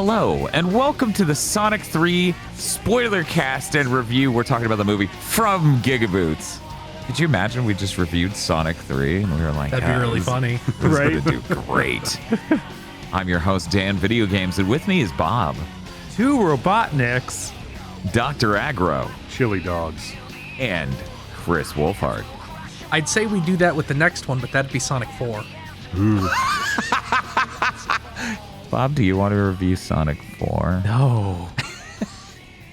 Hello, and welcome to the Sonic 3 Spoilercast and review. We're talking about the movie from GigaBoots. Could you imagine we just reviewed Sonic 3 and we were like, that'd be really funny, right? It's going to do great. I'm your host, Dan Video Games, and with me is Bob. Two Robotniks. Dr. Aggro. Chili dogs. And Chris Wolfhard. I'd say we do that with the next one, but that'd be Sonic 4. Ooh. Bob, do you want to review Sonic 4? No.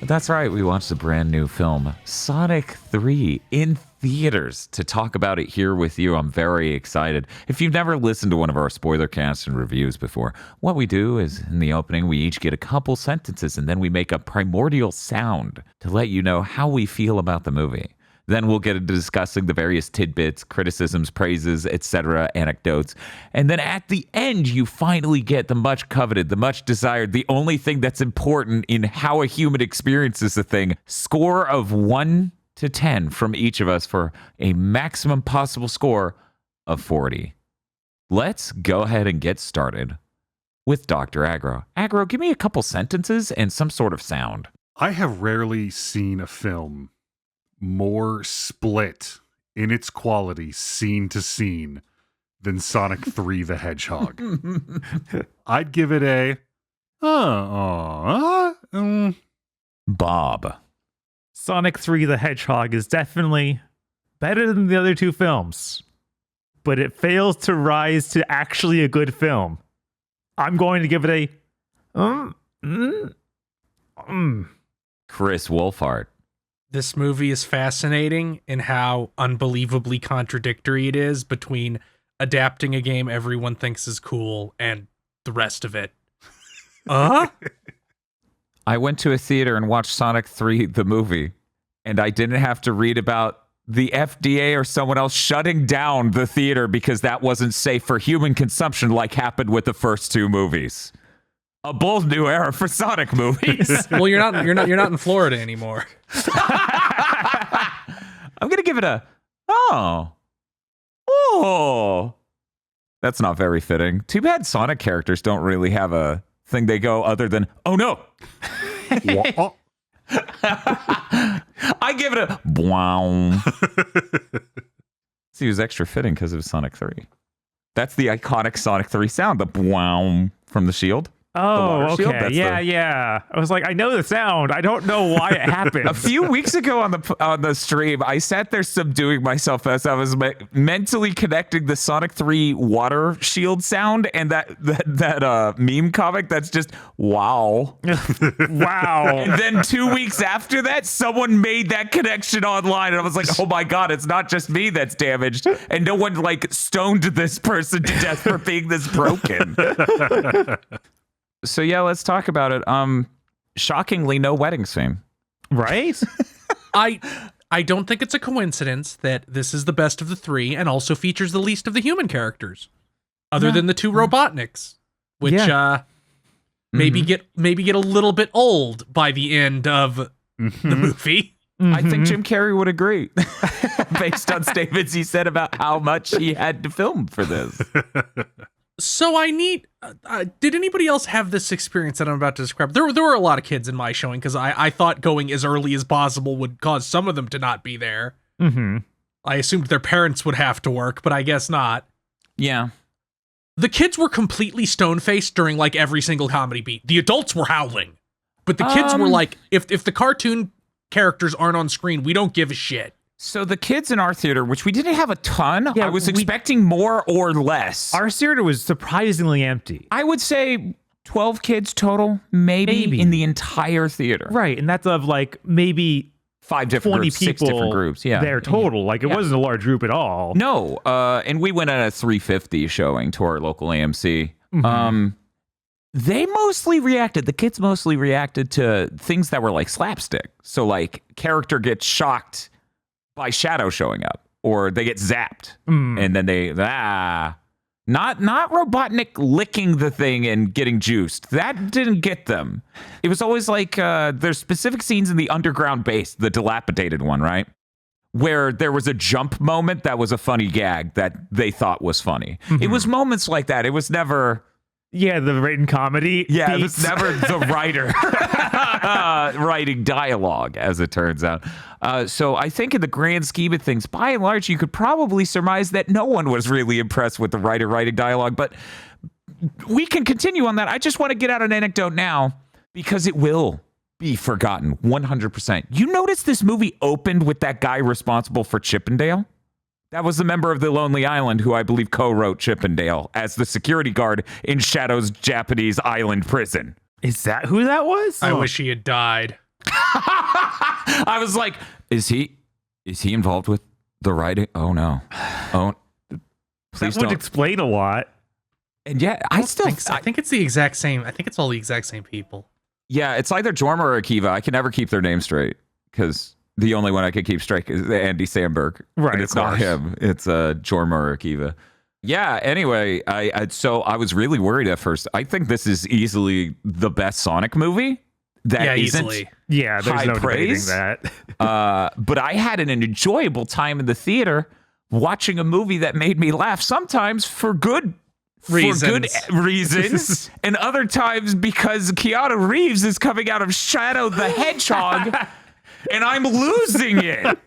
That's right, we watched the brand new film, Sonic 3, in theaters. To talk about it here with you, I'm very excited. If you've never listened to one of our spoiler casts and reviews before, what we do is, in the opening, we each get a couple sentences, and then we make a primordial sound to let you know how we feel about the movie. Then we'll get into discussing the various tidbits, criticisms, praises, etc., anecdotes. And then at the end, you finally get the much coveted, the much desired, the only thing that's important in how a human experiences a thing, score of 1 to 10 from each of us for a maximum possible score of 40. Let's go ahead and get started with Dr. Aggro. Aggro, give me a couple sentences and some sort of sound. I have rarely seen a film more split in its quality scene to scene than Sonic 3 the Hedgehog. I'd give it a Bob. Sonic 3 the Hedgehog is definitely better than the other two films, but it fails to rise to actually a good film. I'm going to give it a Chris Wolfhard. This movie is fascinating in how unbelievably contradictory it is between adapting a game everyone thinks is cool and the rest of it. I went to a theater and watched Sonic 3, the movie, and I didn't have to read about the FDA or someone else shutting down the theater because that wasn't safe for human consumption like happened with the first two movies. A bold new era for Sonic movies. Well, you're not in Florida anymore. I'm gonna give it a oh. That's not very fitting. Too bad Sonic characters don't really have a thing they go other than oh no. I give it a wow. See, it was extra fitting because it was Sonic 3. That's the iconic Sonic 3 sound, the wow from the shield. Oh, shield, okay. Yeah. I was like, I know the sound. I don't know why it happened. A few weeks ago on the stream, I sat there subduing myself as I was mentally connecting the Sonic 3 water shield sound and that meme comic that's just wow. Wow. And then 2 weeks after that, someone made that connection online, and I was like, oh my god, it's not just me that's damaged, and no one like stoned this person to death for being this broken. So yeah, let's talk about it. Shockingly, no wedding scene. Right? I don't think it's a coincidence that this is the best of the three and also features the least of the human characters, other than the two Robotniks, which maybe get a little bit old by the end of the movie. I think Jim Carrey would agree, based on statements he said about how much he had to film for this. So I need. Did anybody else have this experience that I'm about to describe? There were a lot of kids in my showing because I thought going as early as possible would cause some of them to not be there. Mm-hmm. I assumed their parents would have to work, but I guess not. Yeah. The kids were completely stone-faced during like every single comedy beat. The adults were howling, but the kids were like, if the cartoon characters aren't on screen, we don't give a shit. So the kids in our theater, which we didn't have a ton, I was expecting more or less. Our theater was surprisingly empty. I would say 12 kids total, maybe in the entire theater. Right, and that's of like maybe 5 different 20 groups, people 6 different groups. Yeah, there total. Like it wasn't a large group at all. No, and we went at a 350 showing to our local AMC. Mm-hmm. They mostly reacted. The kids mostly reacted to things that were like slapstick. So like character gets shocked by Shadow showing up, or they get zapped, and then they not Robotnik licking the thing and getting juiced. That didn't get them. It was always like there's specific scenes in the underground base, the dilapidated one, right, where there was a jump moment that was a funny gag that they thought was funny. Mm-hmm. It was moments like that. It was never Yeah, the written comedy. Yeah, it beats. was never the writer writing dialogue, as it turns out. So I think in the grand scheme of things, by and large, you could probably surmise that no one was really impressed with the writer writing dialogue. But we can continue on that. I just want to get out an anecdote now because it will be forgotten 100%. You notice this movie opened with that guy responsible for Chippendale? That was the member of the Lonely Island who I believe co-wrote Chippendale as the security guard in Shadow's Japanese island prison. Is that who that was? I wish he had died. I was like, is he involved with the writing? Oh no. Oh, please that would don't. explain a lot. And yeah, I think it's the exact same. I think it's all the exact same people. Yeah, it's either Jorma or Akiva. I can never keep their names straight because the only one I can keep straight is Andy Samberg. Right, and it's not him. It's Jorma or Akiva. Yeah. Anyway, so I was really worried at first. I think this is easily the best Sonic movie. That isn't easily. Yeah, there's high no praise. debating that. But I had an enjoyable time in the theater watching a movie that made me laugh. Sometimes for good reasons, and other times because Keanu Reeves is coming out of Shadow the Hedgehog, and I'm losing it.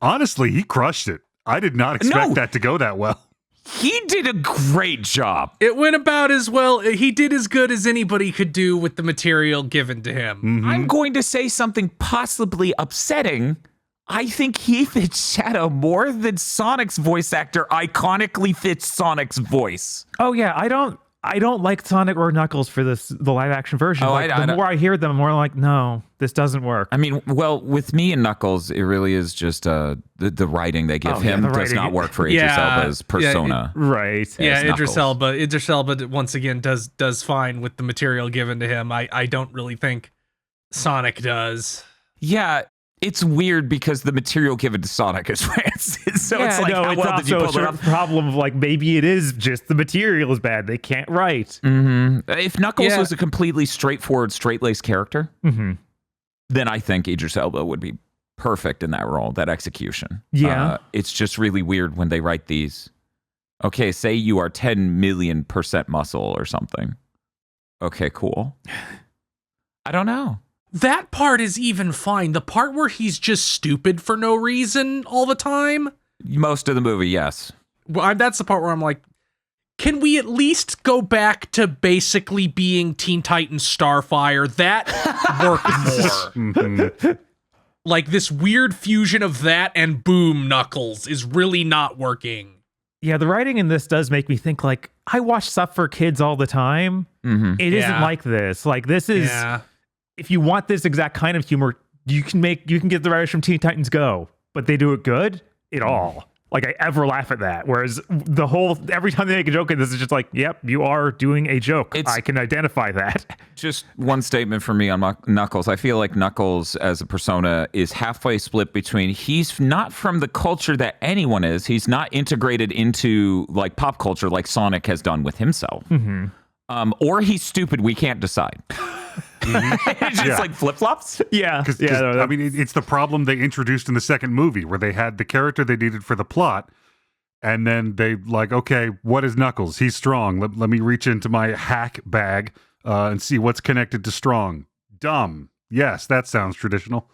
Honestly, he crushed it. I did not expect that to go that well. He did a great job. It went about as well. He did as good as anybody could do with the material given to him. Mm-hmm. I'm going to say something possibly upsetting. I think he fits Shadow more than Sonic's voice actor iconically fits Sonic's voice. Oh yeah, I don't like Sonic or Knuckles for the live action version. Oh, like, the more I hear them, the more I'm like, no, this doesn't work. I mean, well, with me and Knuckles, it really is just the writing they give him does not work for Idris Elba's persona. Right. Yeah, Knuckles. Idris Elba once again does fine with the material given to him. I don't really think Sonic does. Yeah, it's weird because the material given to Sonic is rancid. So it's like, how it's well did you also pull it a up? problem of like maybe it is just the material is bad. They can't write. If Knuckles was a completely straightforward, straight-laced character, then I think Idris Elba would be perfect in that role, that execution. Yeah. It's just really weird when they write these. Okay, say you are 10 million % muscle or something. Okay, cool. I don't know. That part is even fine. The part where he's just stupid for no reason all the time. Most of the movie, yes. Well, that's the part where I'm like, can we at least go back to basically being Teen Titans Starfire? That worked more. Like this weird fusion of that and Boom Knuckles is really not working. Yeah, the writing in this does make me think like I watch stuff for kids all the time. It isn't like this. Like this is if you want this exact kind of humor, you can get the writers from Teen Titans Go, but they do it good at all. Like I ever laugh at that. Whereas every time they make a joke in this is just like, yep, you are doing a joke. I can identify that. Just one statement from me on Knuckles. I feel like Knuckles as a persona is halfway split between he's not from the culture that anyone is. He's not integrated into like pop culture like Sonic has done with himself. Or he's stupid. We can't decide. It's just like flip-flops. Yeah. I mean, it's the problem they introduced in the second movie where they had the character they needed for the plot. And then they like, okay, what is Knuckles? He's strong. Let me reach into my hack bag and see what's connected to strong. Dumb. Yes, that sounds traditional.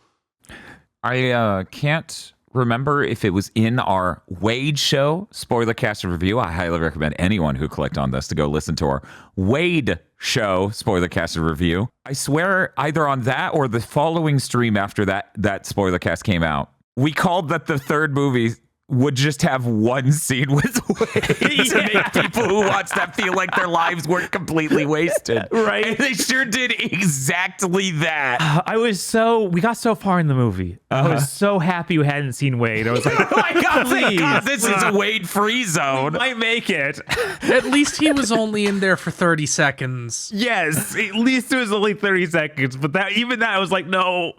I can't remember if it was in our Wade show, Spoilercast review. I highly recommend anyone who clicked on this to go listen to our Wade show, Spoilercast review. I swear either on that or the following stream after that Spoilercast came out, we called that the third movie would just have one scene with Wade to make people who watch that feel like their lives weren't completely wasted. Right. And they sure did exactly that. We got so far in the movie. I was so happy we hadn't seen Wade. I was like, Oh my God, thank please. God this is a Wade-free zone. might make it. At least he was only in there for 30 seconds. Yes, at least it was only 30 seconds. But even that, I was like, no,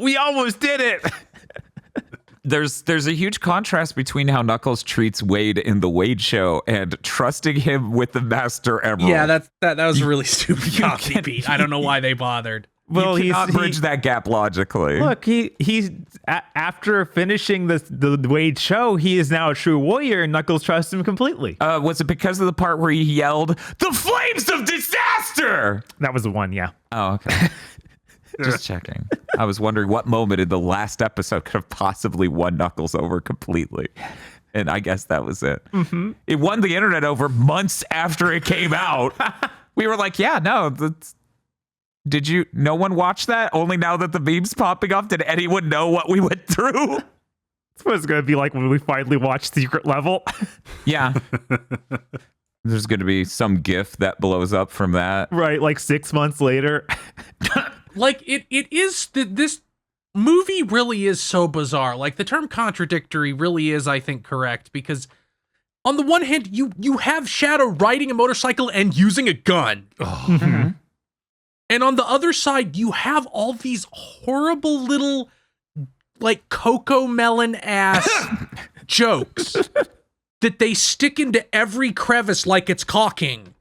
we almost did it. There's a huge contrast between how Knuckles treats Wade in the Wade show and trusting him with the Master Emerald. Yeah, that was a really stupid copy, Pete. I don't know why they bothered. Well, you cannot bridge that gap logically. Look, he's after finishing the Wade show, he is now a true warrior, and Knuckles trusts him completely. Was it because of the part where he yelled, "The flames of disaster"? That was the one, yeah. Oh, okay. Just checking. I was wondering what moment in the last episode could have possibly won Knuckles over completely. And I guess that was it. Mm-hmm. It won the internet over months after it came out. We were like, yeah, no, no one watch that? Only now that the meme's popping up, did anyone know what we went through? That's what it's going to be like when we finally watch Secret Level. Yeah. There's going to be some GIF that blows up from that. Right, like 6 months later. Like, it is, this movie really is so bizarre. Like, the term contradictory really is, I think, correct, because on the one hand, you have Shadow riding a motorcycle and using a gun. Oh. Mm-hmm. And on the other side, you have all these horrible little, like, Coco Melon-ass jokes that they stick into every crevice like it's caulking.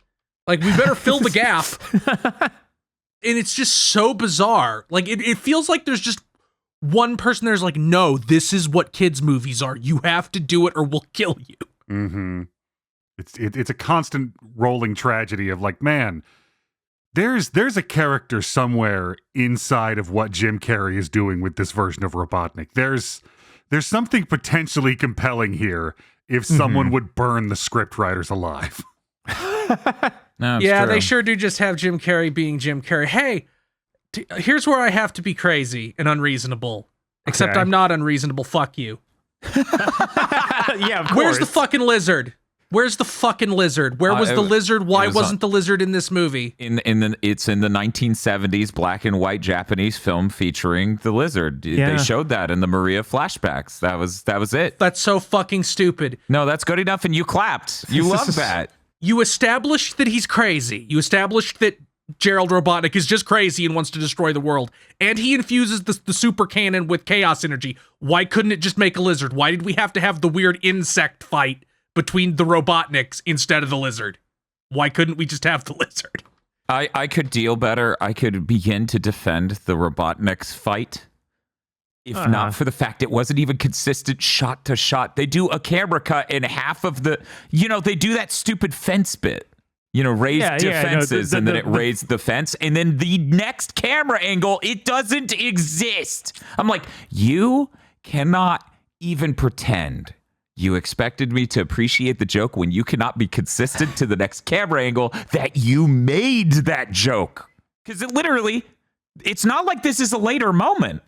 Like, we better fill the gap. And it's just so bizarre. Like, it feels like there's just one person there's like, no, this is what kids' movies are. You have to do it or we'll kill you. Mm-hmm. It's a constant rolling tragedy of like, man, there's a character somewhere inside of what Jim Carrey is doing with this version of Robotnik. There's something potentially compelling here if someone would burn the scriptwriters alive. No, Yeah, true. they sure do just have Jim Carrey being Jim Carrey. Hey, here's where I have to be crazy and unreasonable. Except Okay. I'm not unreasonable. Fuck you. Yeah, of course. Where's the fucking lizard? Where's the fucking lizard? Where was the lizard? Why was wasn't the lizard in this movie? It's in the 1970s black and white Japanese film featuring the lizard. Yeah. They showed that in the Maria flashbacks. That was it. That's so fucking stupid. No, that's good enough, and you clapped. You love that. You established that he's crazy. You established that Gerald Robotnik is just crazy and wants to destroy the world. And he infuses the super cannon with chaos energy. Why couldn't it just make a lizard? Why did we have to have the weird insect fight between the Robotniks instead of the lizard? Why couldn't we just have the lizard? I could deal better. I could begin to defend the Robotniks fight. If not for the fact it wasn't even consistent shot to shot. They do a camera cut in half of the, they do that stupid fence bit. Raised fences, and then it raised the fence. And then the next camera angle, it doesn't exist. I'm like, you cannot even pretend you expected me to appreciate the joke when you cannot be consistent to the next camera angle that you made that joke. Because it's not like this is a later moment.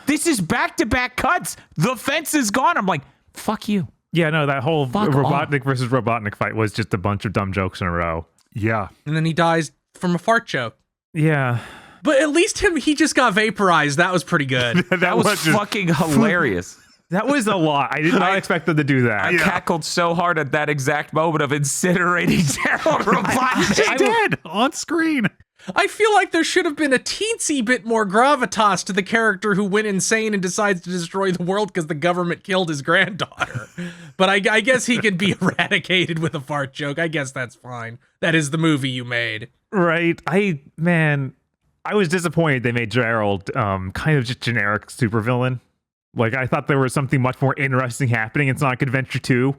This is back-to-back cuts. The fence is gone. I'm like, fuck you. Yeah, no, that whole Fuck Robotnik versus Robotnik fight was just a bunch of dumb jokes in a row. Yeah. And then he dies from a fart joke. Yeah. But at least he just got vaporized. That was pretty good. That was just fucking hilarious. That was a lot. I did not expect them to do that. I cackled so hard at that exact moment of incinerating Gerald Robotnik. They did on screen. I feel like there should have been a teensy bit more gravitas to the character who went insane and decides to destroy the world because the government killed his granddaughter. But I guess he can be eradicated with a fart joke. I guess that's fine. That is the movie you made. Right. I was disappointed they made Gerald kind of just generic supervillain. Like, I thought there was something much more interesting happening in Sonic Adventure 2.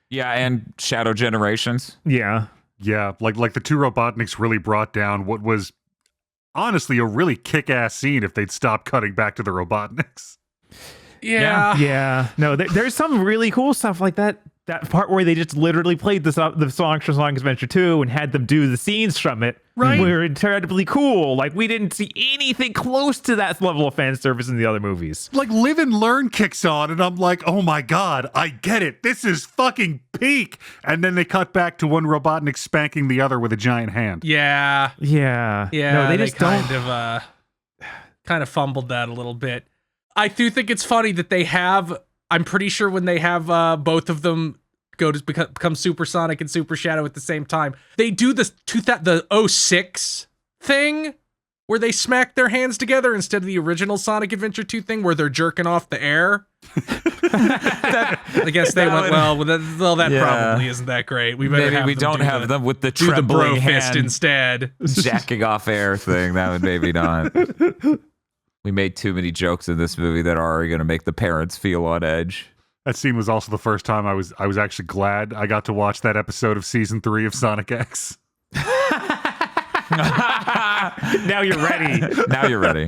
Yeah, and Shadow Generations. Yeah. Yeah, like the two Robotniks really brought down what was honestly a really kick-ass scene if they'd stopped cutting back to the Robotniks. Yeah. Yeah. No, there's some really cool stuff like that. That part where they just literally played the songs from Sonic Adventure 2 and had them do the scenes from it. Right. Were incredibly cool. Like, we didn't see anything close to that level of fan service in the other movies. Like, Live and Learn kicks on, and I'm like, oh my god, I get it. This is fucking peak. And then they cut back to one Robotnik spanking the other with a giant hand. Yeah. Yeah. Yeah. No, they they just kind of fumbled that a little bit. I do think it's funny that they have, I'm pretty sure when they have both of them go to become Supersonic and Super Shadow at the same time, they do the 06 thing where they smack their hands together instead of the original Sonic Adventure 2 thing where they're jerking off the air. I guess they went, that Yeah. probably isn't that great. We better Maybe have we them don't do have the, them with the do the bro trembling fist hand instead. jacking off air thing. That would maybe not. We made too many jokes in this movie that are already going to make the parents feel on edge. That scene was also the first time I was actually glad I got to watch that episode of season 3 of Sonic X. Now you're ready. Now you're ready.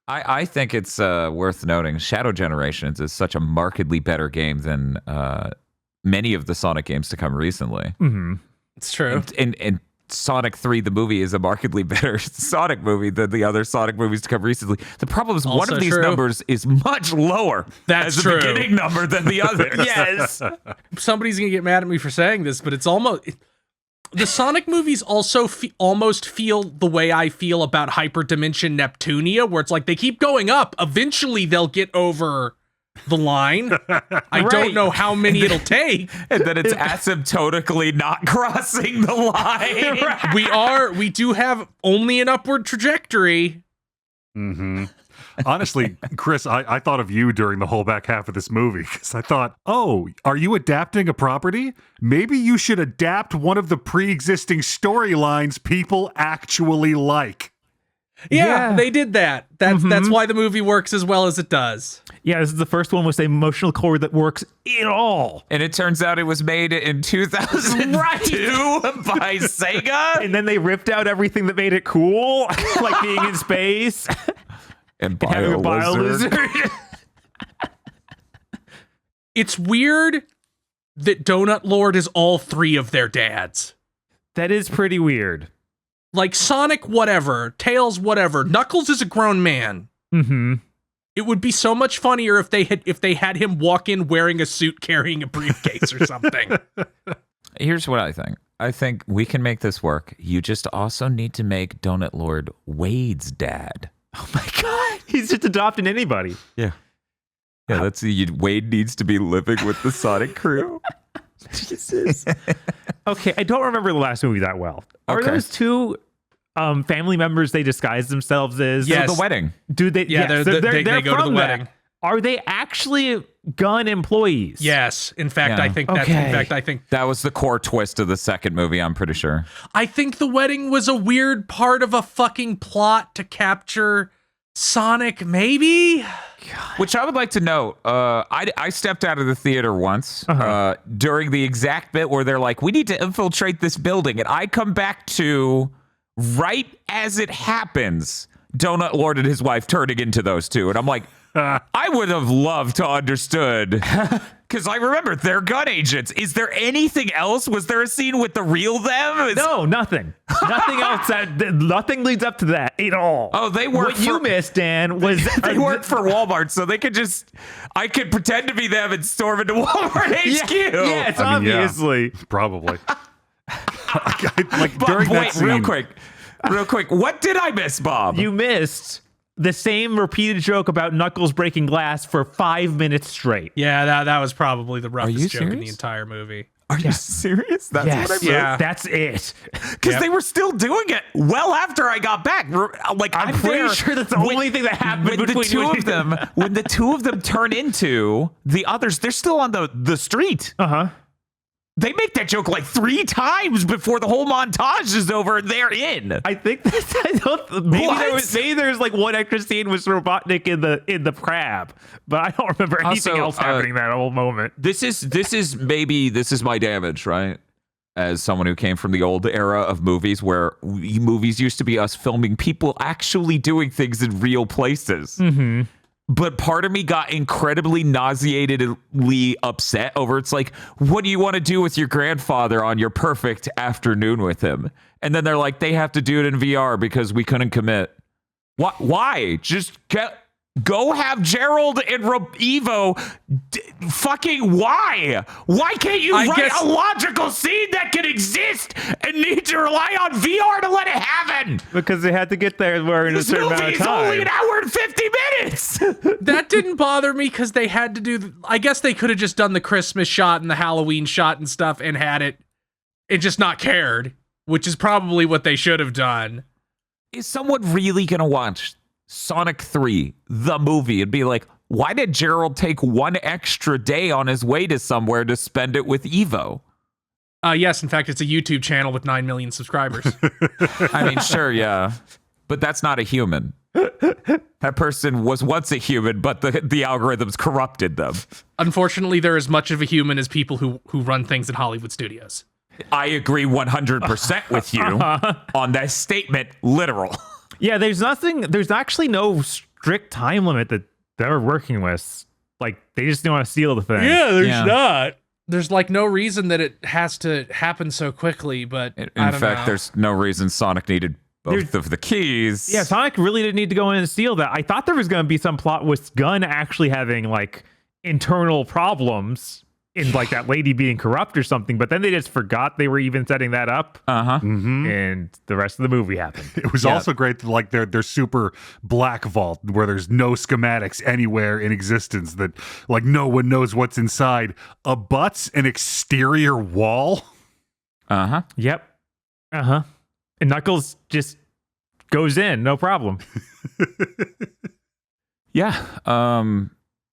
I think it's worth noting Shadow Generations is such a markedly better game than many of the Sonic games to come recently. Mm-hmm. It's true. And Sonic 3, the movie, is a markedly better Sonic movie than the other Sonic movies to come recently. The problem is one Also of these true. numbers is much lower That's as true. a beginning number than the others. Yes. Somebody's going to get mad at me for saying this, but it's almost... The Sonic movies also almost feel the way I feel about Hyperdimension Neptunia, where it's like they keep going up. Eventually, they'll get over the line. I don't know how many it'll take. And then it's asymptotically not crossing the line. We do have only an upward trajectory. Mm-hmm. Honestly, Chris, I thought of you during the whole back half of this movie because I thought, oh, are you adapting a property? Maybe you should adapt one of the pre-existing storylines people actually like. Yeah, they did that. That's why the movie works as well as it does. Yeah, this is the first one with the emotional core that works at all. And it turns out it was made in 2002 by Sega. And then they ripped out everything that made it cool, like being in space. And Having a Bio-Lizard. bio-lizard. It's weird that Donut Lord is all three of their dads. That is pretty weird. Like Sonic, whatever. Tails, whatever. Knuckles is a grown man. Mm-hmm. It would be so much funnier if they had him walk in wearing a suit carrying a briefcase or something. Here's what I think. I think we can make this work. You just also need to make Donut Lord Wade's dad. Oh my god. He's just adopting anybody. Yeah. Yeah, Wade needs to be living with the Sonic crew. Jesus. Okay, I don't remember the last movie that well. Are Okay. those two family members they disguise themselves as? Yes. So the wedding. Do they? Yeah, yes, they they're go to from the that. wedding. Are they actually gun employees? Yes. In fact, Yeah. I think that's Okay. in fact I think That was the core twist of the second movie, I'm pretty sure. the wedding was a weird part of a fucking plot to capture Sonic, maybe? Which I would like to note. I stepped out of the theater once during the exact bit where they're like, we need to infiltrate this building. And I come back to right as it happens, Donut Lord and his wife turning into those two. And I'm like, I would have loved to understood. Because I remember they're gun agents. Is there anything else? Was there a scene with the real them? No, nothing. Nothing else. Nothing leads up to that at all. Oh, they work What you missed, Dan, was they work for Walmart, so they could I could pretend to be them and storm into Walmart HQ. Yeah, it's I mean, yeah. obviously. Probably. But during that wait, scene, real quick, what did I miss, Bob? You missed the same repeated joke about Knuckles breaking glass for 5 minutes straight. Yeah, that was probably the you roughest joke in the serious? entire movie. Are you serious? That's Yes. what I missed? Yeah. That's it. Because they were still doing it well after I got back. Like I'm pretty sure that's the only thing that happened when the between two of them. When the two of them turn into the others, they're still on the street. Uh-huh. They make that joke like 3 times before the whole montage is over and they're in. I think that's maybe there's like one extra scene with Robotnik in the crab, but I don't remember anything Also, else happening that whole moment. This is my damage, right? As someone who came from the old era of movies where movies used to be us filming people actually doing things in real places. Mm-hmm. But part of me got incredibly nauseatedly upset over it's like, what do you want to do with your grandfather on your perfect afternoon with him? And then they're like, they have to do it in VR because we couldn't commit. Why? Just go have Gerald and Evo. Fucking why? Why can't you write a logical scene that can exist and need to rely on VR to let it happen? Because they had to get there in a This certain amount movie of is only time. an hour and 50 minutes. That didn't bother me because they had to do. I guess they could have just done the Christmas shot and the Halloween shot and stuff and had it and just not cared, which is probably what they should have done. is someone really going to watch Sonic 3, the movie, and be like, why did Gerald take one extra day on his way to somewhere to spend it with Evo? Yes, in fact, it's a YouTube channel with 9 million subscribers. I mean, sure, yeah. But that's not a human. That person was once a human, but the algorithms corrupted them. Unfortunately, they're as much of a human as people who run things at Hollywood studios. I agree 100% with you on that statement, literal. Yeah, there's actually no strict time limit that they're working with. Like, they just don't want to steal the thing. Yeah, there's not. There's like no reason that it has to happen so quickly, but In fact, there's no reason Sonic needed both of the keys. Yeah, Sonic really didn't need to go in and steal that. I thought there was going to be some plot with Gunn actually having like internal problems in like that lady being corrupt or something, but then they just forgot they were even setting that up. And the rest of the movie happened. It was also great that like their super black vault where there's no schematics anywhere in existence, that like no one knows what's inside, abuts an exterior wall. Yep. And Knuckles just goes in, no problem. Yeah.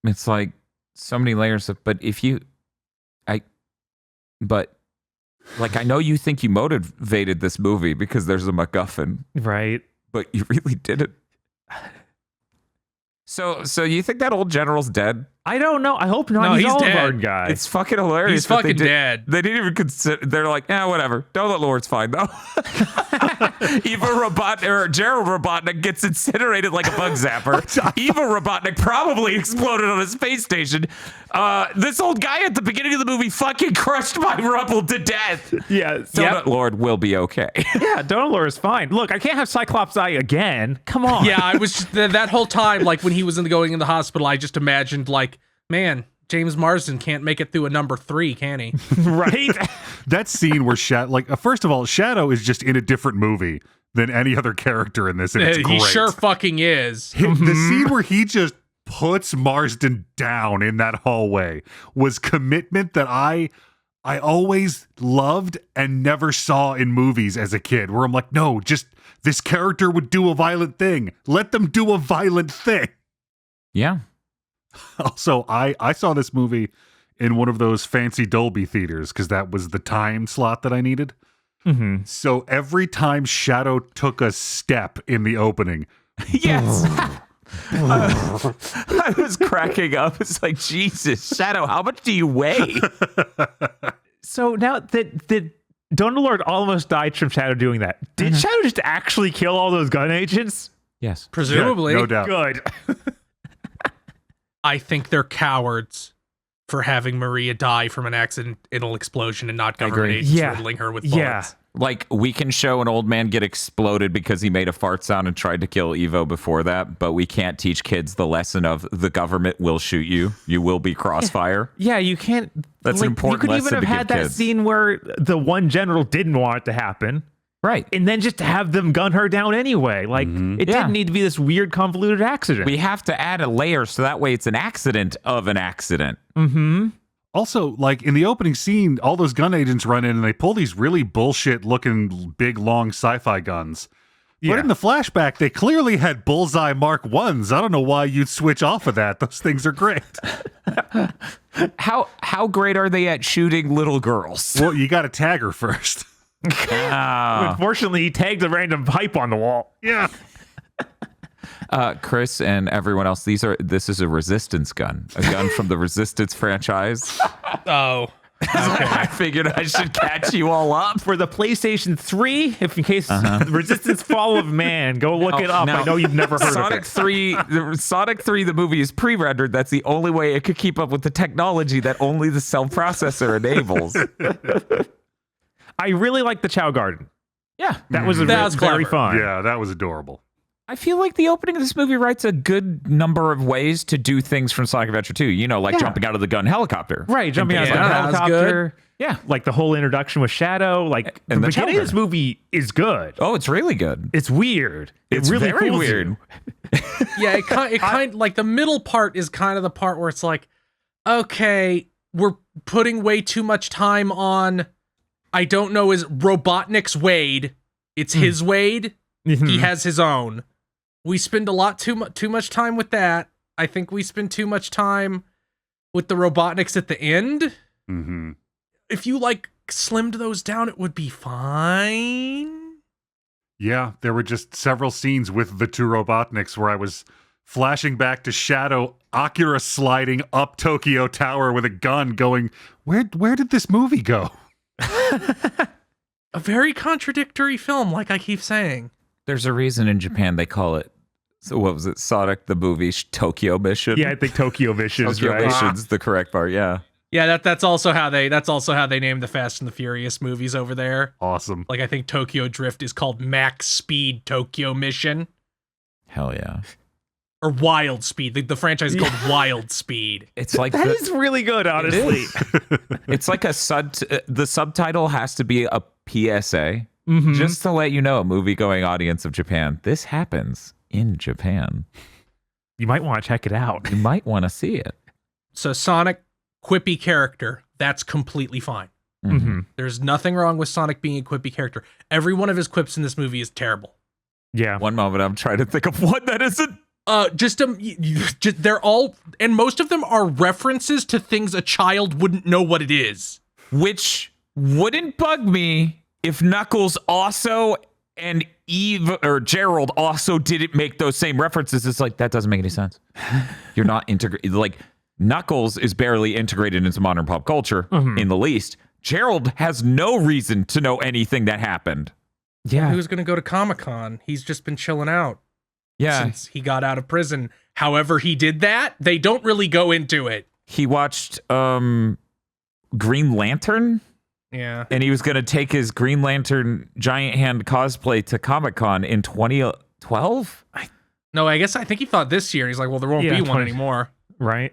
It's like so many layers of, but I know you think you motivated this movie because there's a MacGuffin, Right. but you really didn't. So you think that old general's dead? I don't know. I hope not. No, he's he's Olive dead. Garden guy. It's fucking hilarious. He's that fucking dead. They didn't even consider. They're like, whatever. Donut Lord's fine though. Eva Robotnik or Gerald Robotnik gets incinerated like a bug zapper. Eva Robotnik probably exploded on a space station. This old guy at the beginning of the movie fucking crushed by rubble to death. yeah. Donut Lord will be okay. Yeah, Donut Lord is fine. Look, I can't have Cyclops die again. Come on. Yeah, I was just, that whole time, like when he was going in the hospital, I just imagined like, man, James Marsden can't make it through a number 3, can he? Right? That scene where first of all, Shadow is just in a different movie than any other character in this, and it's He great. sure fucking is. The scene where he just puts Marsden down in that hallway was commitment that I always loved and never saw in movies as a kid, where I'm like, no, just this character would do a violent thing. Let them do a violent thing. Yeah. Also, I saw this movie in one of those fancy Dolby theaters because that was the time slot that I needed. So every time Shadow took a step in the opening, Yes. I was cracking up. It's like, Jesus, Shadow, how much do you weigh? So now that Donut Lord almost died from Shadow doing that, did Shadow just actually kill all those gun agents? Yes. Presumably. Yeah, no doubt. Good. I think they're cowards for having Maria die from an accidental explosion and not government agree. agents Yeah. riddling her with bullets. Yeah. Like, we can show an old man get exploded because he made a fart sound and tried to kill Evo before that, but we can't teach kids the lesson of the government will shoot you. You will be crossfire. Yeah, you can't. That's an important You could lesson even to have had give that kids. scene where the one general didn't want it to happen, Right. and then just to have them gun her down anyway. Like, it Yeah. didn't need to be this weird, convoluted accident. We have to add a layer so that way it's an accident of an accident. Also, like in the opening scene, all those gun agents run in and they pull these really bullshit looking big, long sci-fi guns. Yeah. But in the flashback, they clearly had Bullseye Mark 1s. I don't know why you'd switch off of that. Those things are great. How great are they at shooting little girls? Well, you got to tag her first. Unfortunately, he tagged a random pipe on the wall. Yeah. Chris and everyone else, this is a resistance gun, a gun from the Resistance franchise. Oh. I figured I should catch you all up. For the PlayStation 3, if in case Resistance Fall of Man, go look it up. Now, I know you've never heard Sonic of it. 3, Sonic 3, the movie is pre-rendered. That's the only way it could keep up with the technology that only the cell processor enables. I really like the Chow Garden. Yeah. That was That was very clever. fun. Yeah, that was adorable. I feel like the opening of this movie writes a good number of ways to do things from Sonic Adventure 2. You know, like jumping out of the gun helicopter. Right, jumping out of the Yeah, that was helicopter. Yeah. Like the whole introduction with Shadow. Like And the the beginning of this Joker. movie is good. Oh, it's really good. It's weird. It's it really very fools weird. you. Yeah, it kind like the middle part is kind of the part where it's like, okay, we're putting way too much time on, I don't know, is Robotnik's Wade. It's his Wade. He has his own. We spend a lot too much time with that. I think we spend too much time with the Robotniks at the end. Mm-hmm. If you like slimmed those down, it would be fine. Yeah, there were just several scenes with the two Robotniks where I was flashing back to Shadow Akira sliding up Tokyo Tower with a gun going, where did this movie go? A very contradictory film, like I keep saying. There's a reason in Japan they call it, so what was it, Sonic the movie Tokyo Mission? Yeah, I think Tokyo Mission is Tokyo right. Mission's the correct part, yeah. Yeah, that's also how they name the Fast and the Furious movies over there. Awesome. Like I think Tokyo Drift is called Max Speed Tokyo Mission. Hell yeah. Or Wild Speed. The franchise is called Wild Speed. It's like That is really good, honestly. it's like the subtitle has to be a PSA, Mhm. just to let you know, a movie-going audience of Japan, this happens in Japan. You might want to check it out. You might want to see it. So Sonic, quippy character, that's completely fine. Mm-hmm. There's nothing wrong with Sonic being a quippy character. Every one of his quips in this movie is terrible. Yeah. One moment, I'm trying to think of one that isn't. Just they're all, and most of them are references to things a child wouldn't know what it is. Which wouldn't bug me if Knuckles also and Eve or Gerald also didn't make those same references. It's like, that doesn't make any sense. You're not integrated. Like, Knuckles is barely integrated into modern pop culture in the least. Gerald has no reason to know anything that happened. Yeah. He was going to go to Comic-Con. He's just been chilling out since he got out of prison. However he did that, they don't really go into it. He watched Green Lantern. Yeah. And he was going to take his Green Lantern giant hand cosplay to Comic-Con in 2012? I think he thought this year. He's like, well, there won't be one anymore. Right.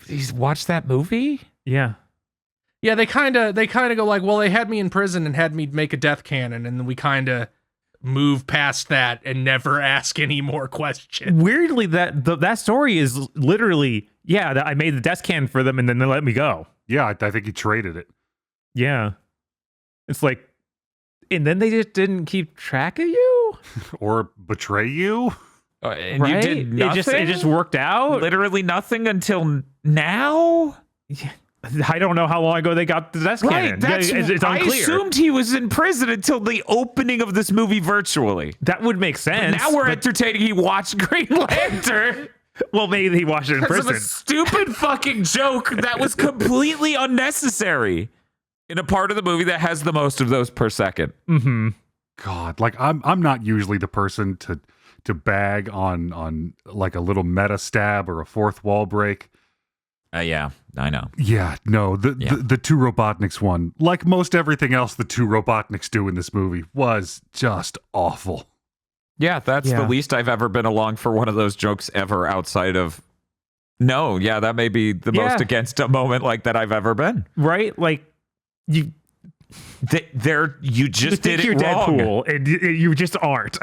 He's watched that movie? Yeah. Yeah, they kind of go like, well, they had me in prison and had me make a death cannon, and then we kind of move past that and never ask any more questions. Weirdly, that story is literally, that I made the death can for them and then they let me go. Yeah, I think he traded it. Yeah. It's like, and then they just didn't keep track of you? Or betray you? And right? you did nothing? It just worked out? Literally nothing until now? Yeah. I don't know how long ago they got the death cannon. That's, it's unclear. I assumed he was in prison until the opening of this movie virtually. That would make sense. But now we're entertaining he watched Green Lantern. Well, maybe he watched it in Because of prison. a stupid fucking joke that was completely unnecessary in a part of the movie that has the most of those per second. Mm-hmm. God, like I'm not usually the person to bag on like a little meta stab or a fourth wall break. Yeah, I know. Yeah, no, the two Robotniks one, like most everything else the two Robotniks do in this movie, was just awful. Yeah, that's the least I've ever been along for one of those jokes ever outside of... No, yeah, that may be the most against a moment like that I've ever been. Right? Like, you just did you're it wrong. Deadpool, and you just aren't.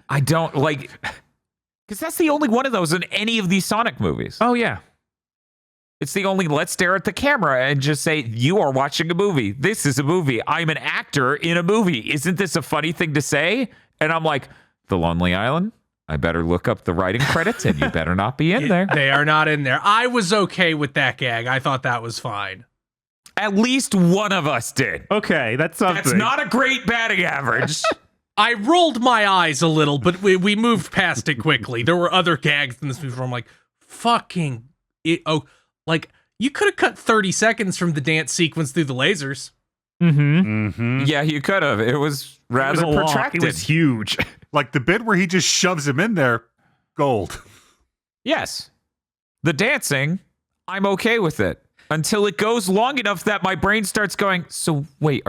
I don't, like... Because that's the only one of those in any of these Sonic movies. Oh, yeah. It's the only let's stare at the camera and just say, you are watching a movie. This is a movie. I'm an actor in a movie. Isn't this a funny thing to say? And I'm like, The Lonely Island? I better look up the writing credits and you better not be in there. They are not in there. I was okay with that gag. I thought that was fine. At least one of us did. Okay, that's something. That's not a great batting average. I rolled my eyes a little, but we moved past it quickly. There were other gags in this movie where I'm like, fucking... Like, you could have cut 30 seconds from the dance sequence through the lasers. Mm-hmm. Mm-hmm. Yeah, you could have. It was rather protracted. It was huge. Like the bit where he just shoves him in there, gold. Yes. The dancing, I'm okay with it. Until it goes long enough that my brain starts going, so wait,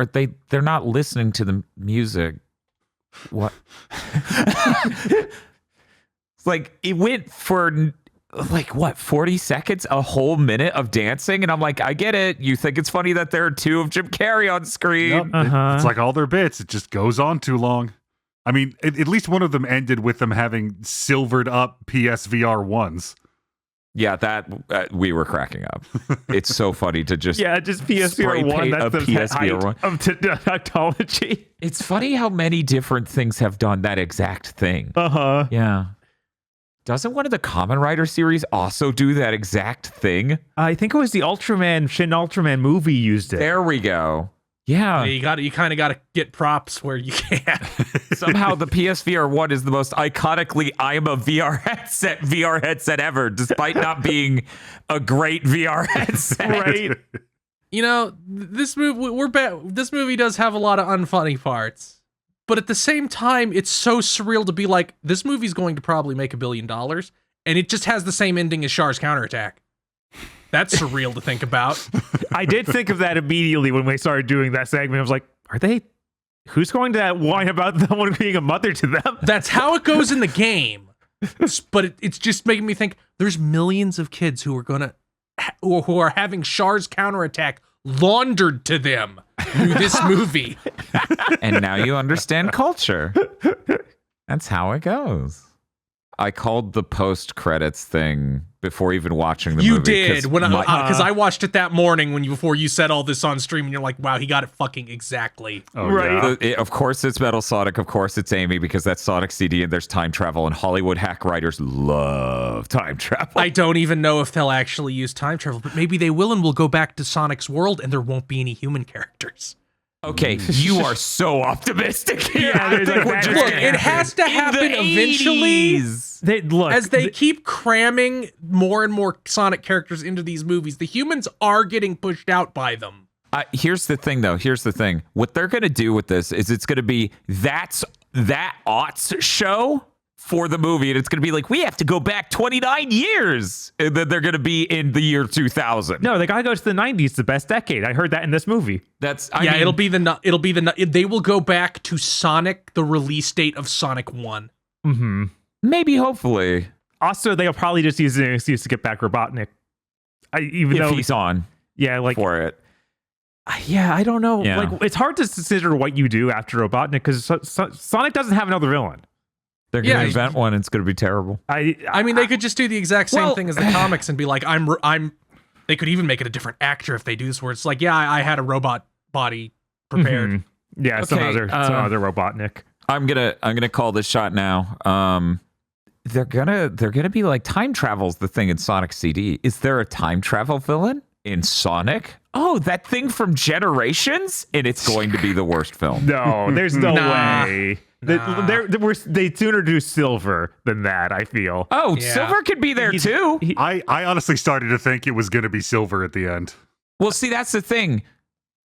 they're not listening to the music. What? It's like, it went for... like what, 40 seconds, a whole minute of dancing, and I'm like, I get it. You think it's funny that there are two of Jim Carrey on screen. Yep. It's like all their bits. It just goes on too long. I mean, at least one of them ended with them having silvered up PSVR 1s. Yeah, that we were cracking up. It's so funny to just just PSVR spray 1. paint That's a the PSVR 1. height of technology. It's funny how many different things have done that exact thing. Yeah. Doesn't one of the Kamen Rider series also do that exact thing? I think it was the Shin Ultraman movie used it. There we go. Yeah. You kind of got to get props where you can. Somehow the PSVR 1 is the most iconically I'm a VR headset ever, despite not being a great VR headset. Right. You know, this movie does have a lot of unfunny parts, but at the same time, it's so surreal to be like, this movie's going to probably make $1 billion, and it just has the same ending as Char's counterattack. That's surreal to think about. I did think of that immediately when we started doing that segment. I was like, who's going to whine about someone being a mother to them? That's how it goes in the game. But it's just making me think there's millions of kids who are having Char's counterattack laundered to them through this movie. And now you understand culture. That's how it goes. I called the post-credits thing before even watching the movie. You did, because I watched it that morning before you said all this on stream, and you're like, wow, he got it fucking exactly. Oh, Right. yeah. Of course it's Metal Sonic. Of course it's Amy, because that's Sonic CD and there's time travel, and Hollywood hack writers love time travel. I don't even know if they'll actually use time travel, but maybe they will, and we'll go back to Sonic's world, and there won't be any human characters. Okay, you are so optimistic here. Yeah, there's like that- Look, it has to happen eventually. As they keep cramming more and more Sonic characters into these movies, the humans are getting pushed out by them. Here's the thing, though. Here's the thing. What they're going to do with this is it's going to be that aughts show for the movie, and it's going to be like, we have to go back 29 years, and then they're going to be in the year 2000. No, they gotta go to the 90s, the best decade. I heard that in this movie. It'll be they will go back to Sonic, the release date of Sonic 1. Mm-hmm. Maybe, hopefully. Also, they'll probably just use an excuse to get back Robotnik. If he's on for it. Yeah, I don't know. Yeah. Like, it's hard to consider what you do after Robotnik because Sonic doesn't have another villain. They're going to invent one, and it's going to be terrible. I mean, they could just do the exact same thing as the comics and be like, I'm. They could even make it a different actor if they do this, where it's like, yeah, I had a robot body prepared. Mm-hmm. Yeah, some other Robotnik. I'm gonna call this shot now. They're gonna be like, time travel's the thing in Sonic CD. Is there a time travel villain in Sonic? Oh, that thing from Generations, and it's going to be the worst film. No, there's no way. Nah. They sooner do Silver than that, I feel. Oh, Yeah. Silver could be there too. I honestly started to think it was going to be Silver at the end. Well, see, that's the thing.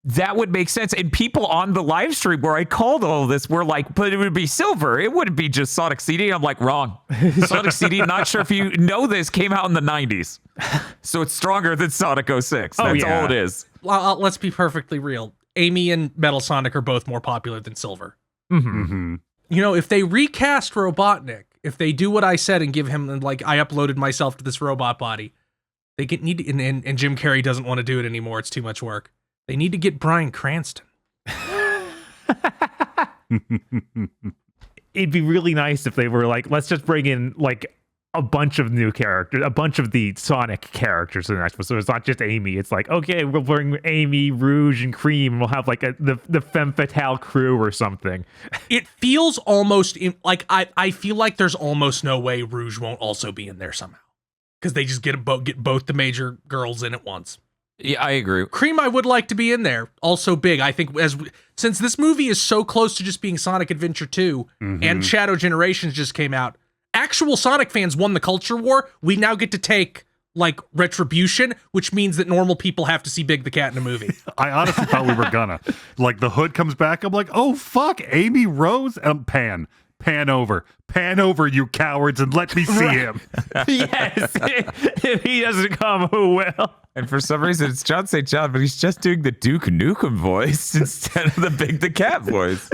That would make sense. And people on the live stream where I called all of this were like, but it would be Silver. It wouldn't be just Sonic CD. I'm like, wrong. Sonic CD, not sure if you know this, came out in the 90s. So it's stronger than Sonic 06. That's all it is. Let's be perfectly real. Amy and Metal Sonic are both more popular than Silver. Mm-hmm. Mm-hmm. You know, if they recast Robotnik, if they do what I said and give him, like, I uploaded myself to this robot body, they need and Jim Carrey doesn't want to do it anymore. It's too much work. They need to get Bryan Cranston. It'd be really nice if they were like, let's just bring in like a bunch of new characters, a bunch of the Sonic characters in the next one. So it's not just Amy. It's like, okay, we'll bring Amy, Rouge, and Cream, and we'll have like the Femme Fatale crew or something. It feels almost like I feel like there's almost no way Rouge won't also be in there somehow, because they just get both the major girls in at once. Yeah, I agree. Cream, I would like to be in there. Also big. I think since this movie is so close to just being Sonic Adventure 2 and Shadow Generations just came out, actual Sonic fans won the culture war. We now get to take like retribution, which means that normal people have to see Big the Cat in a movie. I honestly thought we were gonna. Like, the hood comes back. I'm like, oh, fuck, Amy Rose. Pan over, you cowards, and let me see him. Yes, if he doesn't come, who will? And for some reason, it's John St. John, but he's just doing the Duke Nukem voice instead of the Big the Cat voice.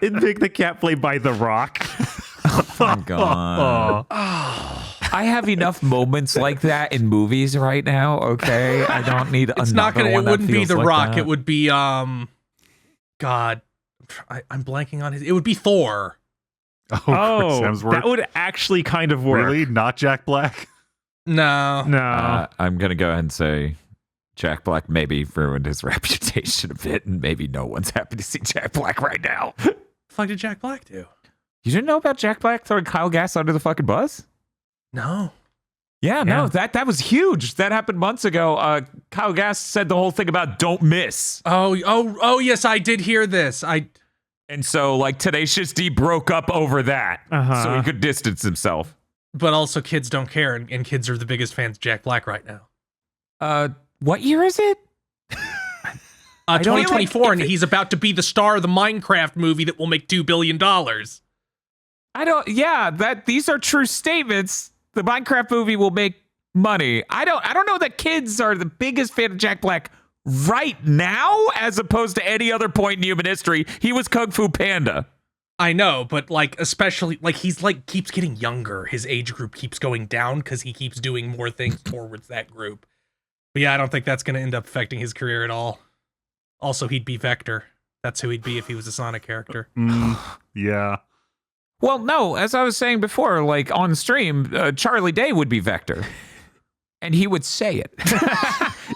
And Big the Cat played by The Rock. Oh my God. I have enough moments like that in movies right now. Okay, I don't need It's another not gonna. one It wouldn't that be feels The like Rock. that. It would be God. I'm blanking on his. It would be Thor. Oh, Chris Hemsworth. That would actually kind of work. Really? Not Jack Black? No. No. I'm gonna go ahead and say Jack Black maybe ruined his reputation a bit, and maybe no one's happy to see Jack Black right now. What the fuck did Jack Black do? You didn't know about Jack Black throwing Kyle Gass under the fucking bus? No. Yeah, no, that was huge. That happened months ago. Kyle Gass said the whole thing about don't miss. Oh, yes, I did hear this. And so, like, Tenacious D broke up over that, so he could distance himself. But also, kids don't care, and kids are the biggest fans of Jack Black right now. What year is it? 2024, and he's about to be the star of the Minecraft movie that will make $2 billion. These are true statements. The Minecraft movie will make money. I don't know that kids are the biggest fan of Jack Black right now, as opposed to any other point in human history. He was Kung Fu Panda. I know, but like, especially like he's like keeps getting younger. His age group keeps going down because he keeps doing more things towards that group. But yeah, I don't think that's going to end up affecting his career at all. Also, he'd be Vector. That's who he'd be if he was a Sonic character. Yeah. Well, no, as I was saying before, like on stream, Charlie Day would be Vector. And he would say it.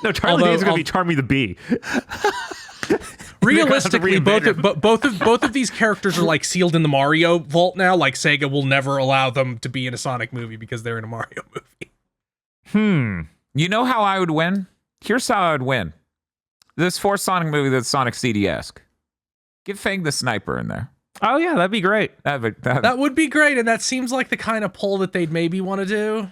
No, Charlie Day's going to be Charmy the Bee. Realistically, both of these characters are like sealed in the Mario vault now. Like Sega will never allow them to be in a Sonic movie because they're in a Mario movie. You know how I would win? Here's how I would win. This fourth Sonic movie that's Sonic CD-esque. Get Fang the Sniper in there. Oh yeah, that'd be great. That would be great, and that seems like the kind of pull that they'd maybe want to do.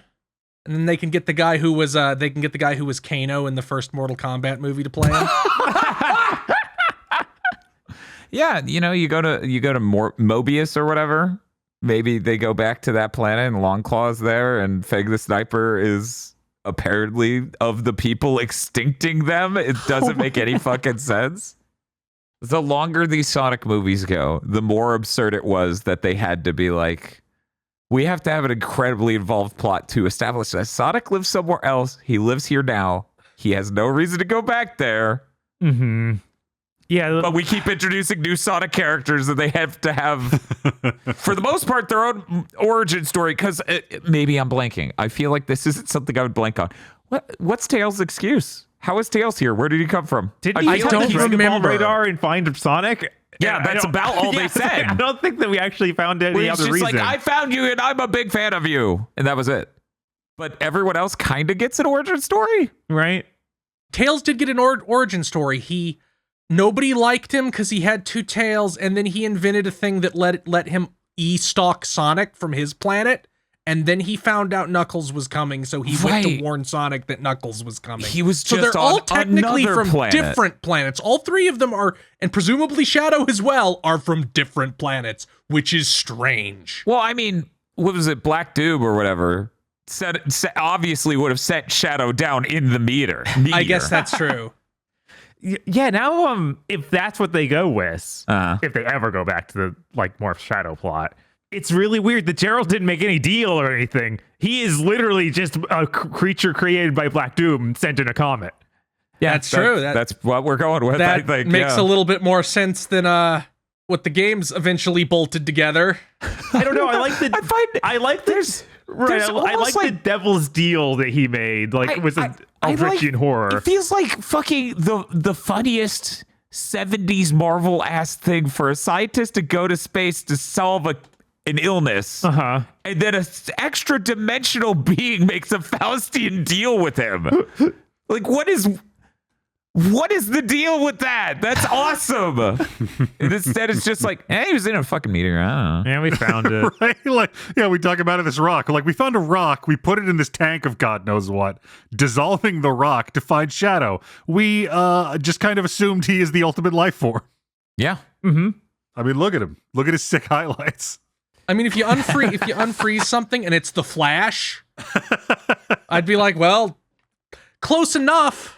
And then they can get the guy who was Kano in the first Mortal Kombat movie to play him. Yeah, you know, you go to Mobius or whatever. Maybe they go back to that planet and Longclaw's there, and Fang the Sniper is apparently of the people extincting them. It doesn't make any fucking sense. The longer these Sonic movies go, the more absurd it was that they had to be like, we have to have an incredibly involved plot to establish that Sonic lives somewhere else. He lives here now. He has no reason to go back there. Mm-hmm. Yeah, but we keep introducing new Sonic characters that they have to have, for the most part, their own origin story. Because maybe I'm blanking. I feel like this isn't something I would blank on. What's Tails' excuse? How is Tails here? Where did he come from? I don't remember. Radar and find Sonic. Yeah, that's about all they said. I don't think that we actually found any other reason. It's just like, I found you and I'm a big fan of you. And that was it. But everyone else kind of gets an origin story. Right? Tails did get an origin story. Nobody liked him because he had two tails, and then he invented a thing that let him e-stalk Sonic from his planet. And then he found out Knuckles was coming, so he went to warn Sonic that Knuckles was coming. He was so just they're all technically from different planets. All three of them are, and presumably Shadow as well, are from different planets, which is strange. Well, I mean, what was it, Black Doom or whatever? Obviously would have set Shadow down in the meter. I guess that's true. Yeah, now if that's what they go with, if they ever go back to the more Shadow plot, it's really weird that Gerald didn't make any deal or anything. He is literally just a creature created by Black Doom sent in a comet. Yeah, that's true. That's what we're going with. That I think makes a little bit more sense than what the games eventually bolted together. I don't know. I like the devil's deal that he made. Was an Aldrichian horror. It feels like fucking the funniest 70s Marvel ass thing for a scientist to go to space to solve an illness, and then an extra dimensional being makes a Faustian deal with him. Like, what is the deal with that? That's awesome. And instead, it's just like, he was in a fucking meteor. I don't know. Yeah, we found it. Right? We talk about this rock. We found a rock. We put it in this tank of God knows what, dissolving the rock to find Shadow. We just kind of assumed he is the ultimate life form. Yeah. Mm-hmm. I mean, look at him. Look at his sick highlights. I mean, if you unfreeze something and it's the Flash, I'd be like, well, close enough.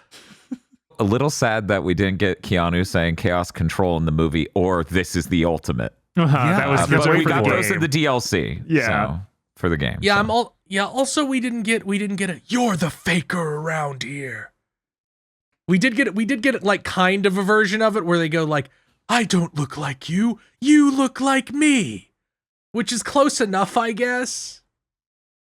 A little sad that we didn't get Keanu saying Chaos Control in the movie, or this is the ultimate. That was but we got those in the DLC. Yeah, so, for the game. Yeah, so. Also, we didn't get a "you're the faker around here." We did get it kind of a version of it where they go like, "I don't look like you. You look like me," which is close enough, I guess.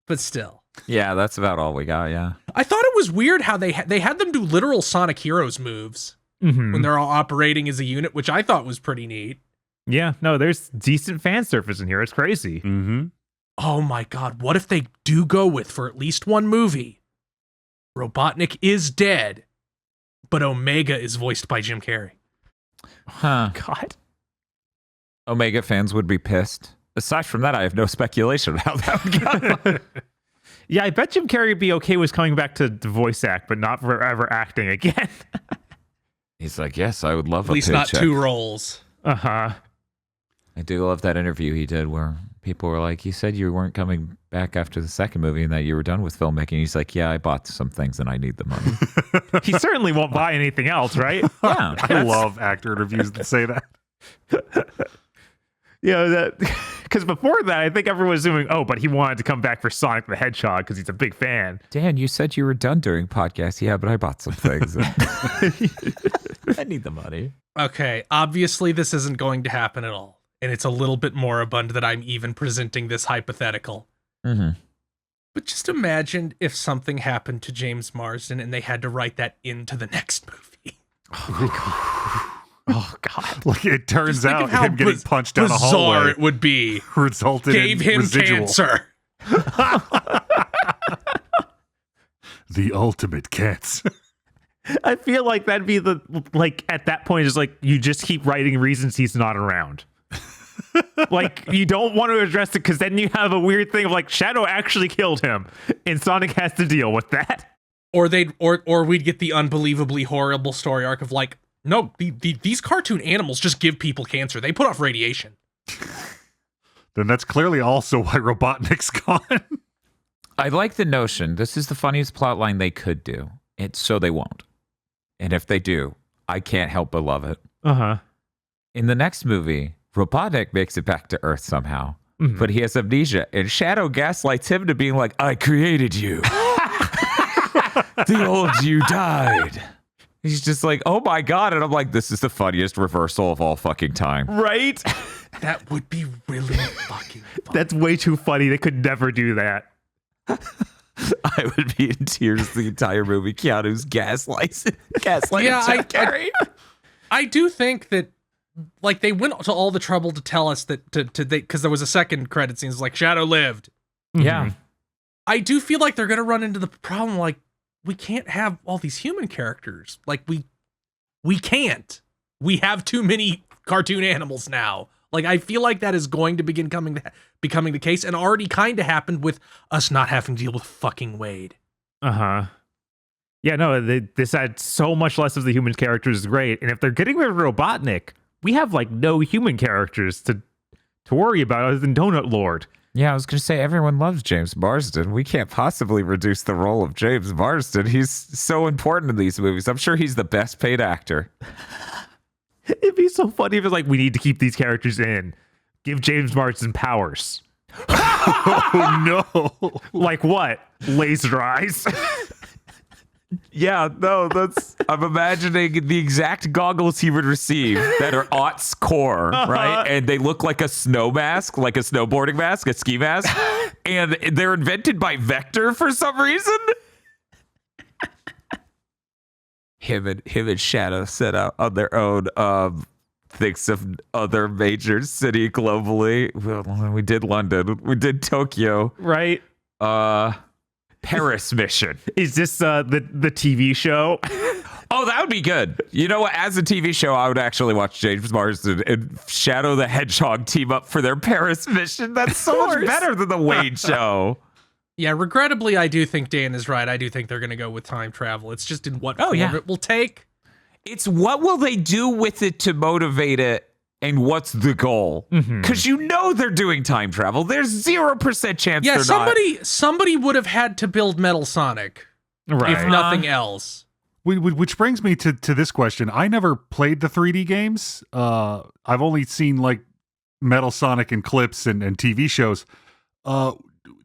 But still. Yeah, that's about all we got. Yeah. I thought it was weird how they had them do literal Sonic Heroes moves when they're all operating as a unit, which I thought was pretty neat. Yeah, no, there's decent fan service in here. It's crazy. Mm-hmm. Oh my god, what if they do go with, for at least one movie, Robotnik is dead, but Omega is voiced by Jim Carrey? Huh. God. Omega fans would be pissed. Aside from that, I have no speculation of how that would go. Yeah, I bet Jim Carrey would be okay with coming back to the voice act, but not forever acting again. He's like, yes, I would love At least not 2 roles. Uh-huh. I do love that interview he did where people were like, you said you weren't coming back after the second movie and that you were done with filmmaking. He's like, yeah, I bought some things and I need the money. He certainly won't buy anything else, right? Yeah. I love actor interviews that say that. Yeah, that because before that, I think everyone was assuming, oh, but he wanted to come back for Sonic the Hedgehog because he's a big fan. Dan, you said you were done during podcasts. Yeah, but I bought some things. I need the money. Okay, obviously this isn't going to happen at all. And it's a little bit moribund that I'm even presenting this hypothetical. Mm-hmm. But just imagine if something happened to James Marsden and they had to write that into the next movie. Oh, God. Like it turns Just think out of how him getting punched down a bizarre hallway it would be. resulted Gave in him residual. cancer. The ultimate cancer. I feel like that'd be at that point, is like, you just keep writing reasons he's not around. Like, you don't want to address it because then you have a weird thing of like, Shadow actually killed him and Sonic has to deal with that. Or we'd get the unbelievably horrible story arc of like, no, these cartoon animals just give people cancer. They put off radiation. Then that's clearly also why Robotnik's gone. I like the notion. This is the funniest plot line they could do. So they won't. And if they do, I can't help but love it. Uh-huh. In the next movie, Robotnik makes it back to Earth somehow, but he has amnesia, and Shadow gaslights him to being like, I created you. The old you died. He's just like, oh my God. And I'm like, this is the funniest reversal of all fucking time. Right? That would be really fucking fun. That's way too funny. They could never do that. I would be in tears the entire movie. Keanu's gaslighting Yeah, Jim Carrey. I do think that, like, they went to all the trouble to tell us that because there was a second credit scene. It's like Shadow lived. Yeah. I do feel like they're gonna run into the problem. Like, we can't have all these human characters. Like, we can't. We have too many cartoon animals now. Like, I feel like that is going to begin becoming the case, and already kind of happened with us not having to deal with fucking Wade. Uh-huh. Yeah, no, this had so much less of the human characters is great. And if they're getting rid of Robotnik, we have like no human characters to worry about other than Donut Lord. Yeah, I was going to say, everyone loves James Marsden. We can't possibly reduce the role of James Marsden. He's so important in these movies. I'm sure he's the best paid actor. It'd be so funny if it's like, we need to keep these characters in. Give James Marsden powers. Oh, no. Like what? Laser eyes. Yeah, no, I'm imagining the exact goggles he would receive that are Ott's core, right? And they look like a snow mask, like a snowboarding mask, a ski mask. And they're invented by Vector for some reason. Him and Shadow set out on their own thinks of other major city globally. Well, we did London. We did Tokyo. Right? Paris mission. Is this the TV show? Oh, that would be good. You know what? As a TV show, I would actually watch James Marsden and Shadow the Hedgehog team up for their Paris mission. That's so much better than the Wade show. Yeah, regrettably, I do think Dan is right. I do think they're going to go with time travel. It's just in what form it will take. It's what will they do with it to motivate it, and what's the goal? Because you know they're doing time travel. There's 0% chance they're not. Somebody would have had to build Metal Sonic, Right. if nothing else. Which brings me to this question. I never played the 3D games. I've only seen like Metal Sonic in clips and TV shows.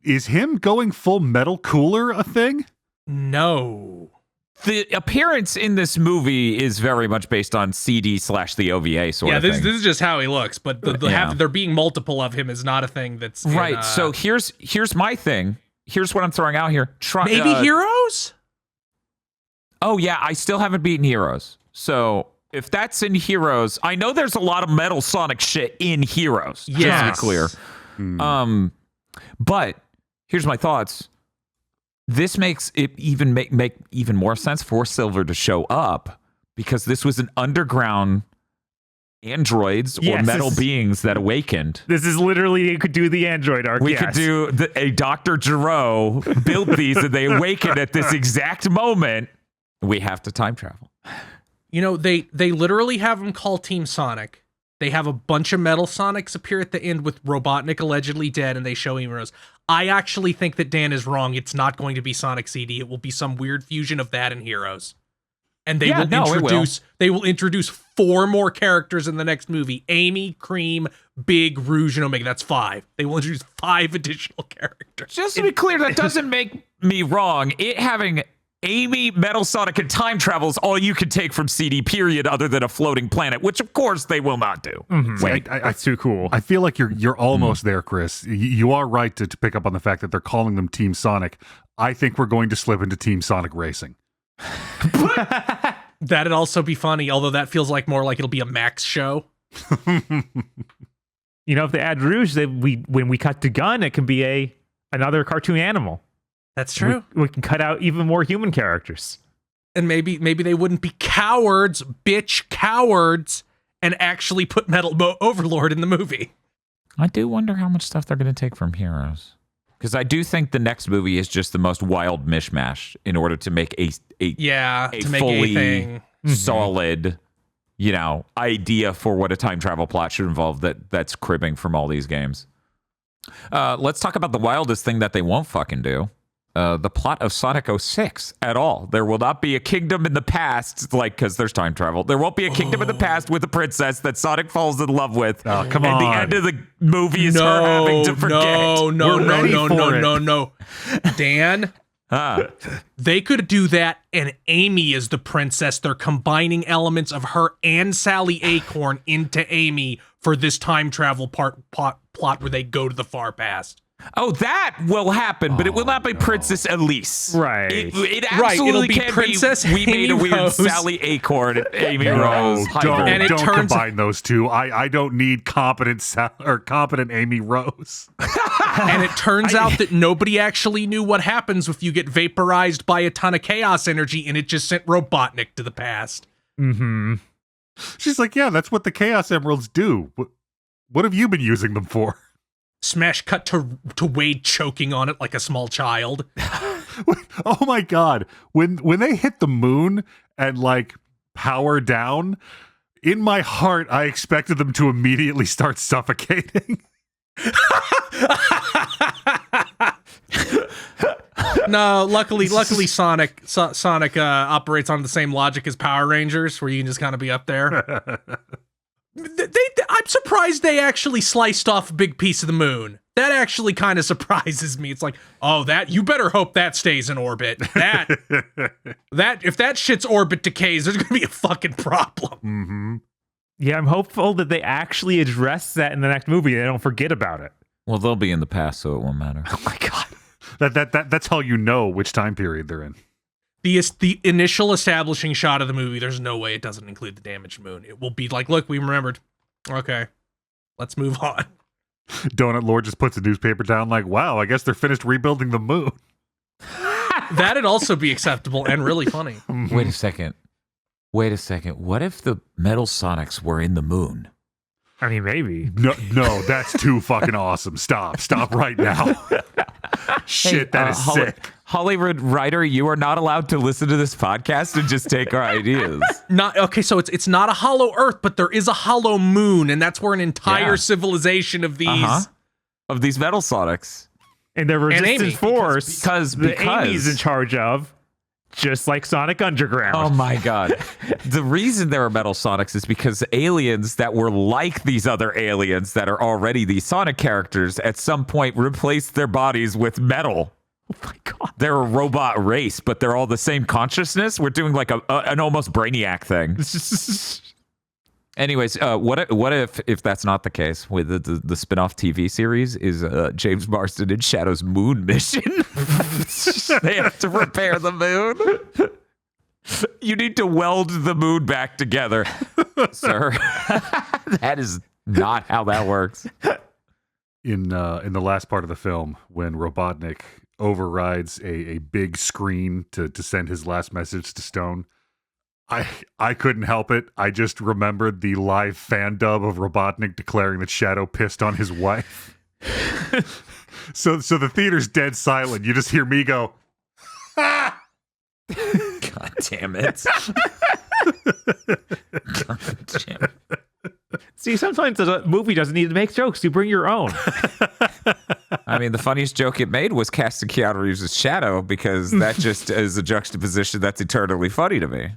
Is him going full Metal Cooler a thing? No. The appearance in this movie is very much based on CD/the OVA sort of thing. Yeah, this is just how he looks, but there being multiple of him is not a thing that's right. So here's my thing. here's what I'm throwing out here. Maybe Heroes? Oh, yeah, I still haven't beaten Heroes. So if that's in Heroes, I know there's a lot of Metal Sonic shit in Heroes, just to be clear. But here's my thoughts. This makes it even make even more sense for Silver to show up, because this was an underground androids or metal beings that awakened. This is literally, you could do the android arc. We could do a Dr. Gero built these and they awakened at this exact moment. We have to time travel. You know, they literally have them call Team Sonic. They have a bunch of Metal Sonics appear at the end with Robotnik allegedly dead, and they show heroes. I actually think that Dan is wrong. It's not going to be Sonic CD. It will be some weird fusion of that and Heroes. And they will introduce 4 more characters in the next movie. Amy, Cream, Big, Rouge, and Omega. That's 5. They will introduce 5 additional characters. Just to be clear, that doesn't make me wrong. It having Amy, Metal Sonic, and time travel is all you can take from CD, period, other than a floating planet, which of course they will not do. Wait, that's too cool. I feel like you're almost there, Chris. You are right to pick up on the fact that they're calling them Team Sonic. I think we're going to slip into Team Sonic Racing. That'd also be funny, although that feels like more like it'll be a Max show. You know, if they add Rouge, when we cut to Gun, it can be another cartoon animal. That's true. We can cut out even more human characters. And maybe they wouldn't be cowards, and actually put Metal Overlord in the movie. I do wonder how much stuff they're going to take from Heroes. Because I do think the next movie is just the most wild mishmash in order to make a fully solid, idea for what a time travel plot should involve that's cribbing from all these games. Let's talk about the wildest thing that they won't fucking do. The plot of Sonic 06 at all. There will not be a kingdom in the past, because there's time travel. There won't be a kingdom in the past with a princess that Sonic falls in love with. Oh, come on. And the end of the movie is her having to forget. No. Dan, they could do that, and Amy is the princess. They're combining elements of her and Sally Acorn into Amy for this time travel plot where they go to the far past. Oh, that will happen, but it will not be Princess Elise. Right. It absolutely It'll be can Princess be. We made a weird Rose. Sally Acorn and Amy Rose. Don't turns- combine those two. I don't need competent Amy Rose. And it turns out that nobody actually knew what happens if you get vaporized by a ton of chaos energy, and it just sent Robotnik to the past. Mm-hmm. She's like, yeah, that's what the Chaos Emeralds do. What have you been using them for? Smash cut to Wade choking on it like a small child. Oh my god. When they hit the moon and power down, in my heart I expected them to immediately start suffocating. No, luckily Sonic operates on the same logic as Power Rangers, where you can just kind of be up there. I'm surprised they actually sliced off a big piece of the moon. That actually kind of surprises me. It's like, you better hope that stays in orbit. That if that shit's orbit decays, there's gonna be a fucking problem. Mm-hmm. Yeah, I'm hopeful that they actually address that in the next movie. They don't forget about it. Well, they'll be in the past, so it won't matter. Oh my god. That's how you know which time period they're in. The initial establishing shot of the movie, there's no way it doesn't include the damaged moon. It will be like, look, we remembered. Okay, let's move on. Donut Lord just puts a newspaper down wow, I guess they're finished rebuilding the moon. That'd also be acceptable and really funny. Wait a second. What if the Metal Sonics were in the moon? I mean, maybe. No, that's too fucking awesome. Stop right now. Shit, that is sick. Hollywood writer, you are not allowed to listen to this podcast and just take our ideas. So it's not a hollow Earth, but there is a hollow moon, and that's where an entire civilization of these of these Metal Sonics and the Resistance Force because Amy's in charge of, just like Sonic Underground. Oh my god. The reason there are Metal Sonics is because aliens that were like these other aliens that are already these Sonic characters at some point replaced their bodies with metal. Oh my god. They're a robot race, but they're all the same consciousness. We're doing an almost Brainiac thing. Anyways, what if that's not the case? With the spin-off TV series is James Marsden and Shadow's moon mission. They have to repair the moon. You need to weld the moon back together, sir. That is not how that works. In the last part of the film, when Robotnik overrides a big screen to send his last message to Stone, I couldn't help it. I just remembered the live fan dub of Robotnik declaring that Shadow pissed on his wife. So the theater's dead silent. You just hear me go, "Ah!" God damn it. God damn it. See, sometimes a movie doesn't need to make jokes. You bring your own. I mean, the funniest joke it made was casting Keanu Reeves as Shadow, because that just is a juxtaposition that's eternally funny to me.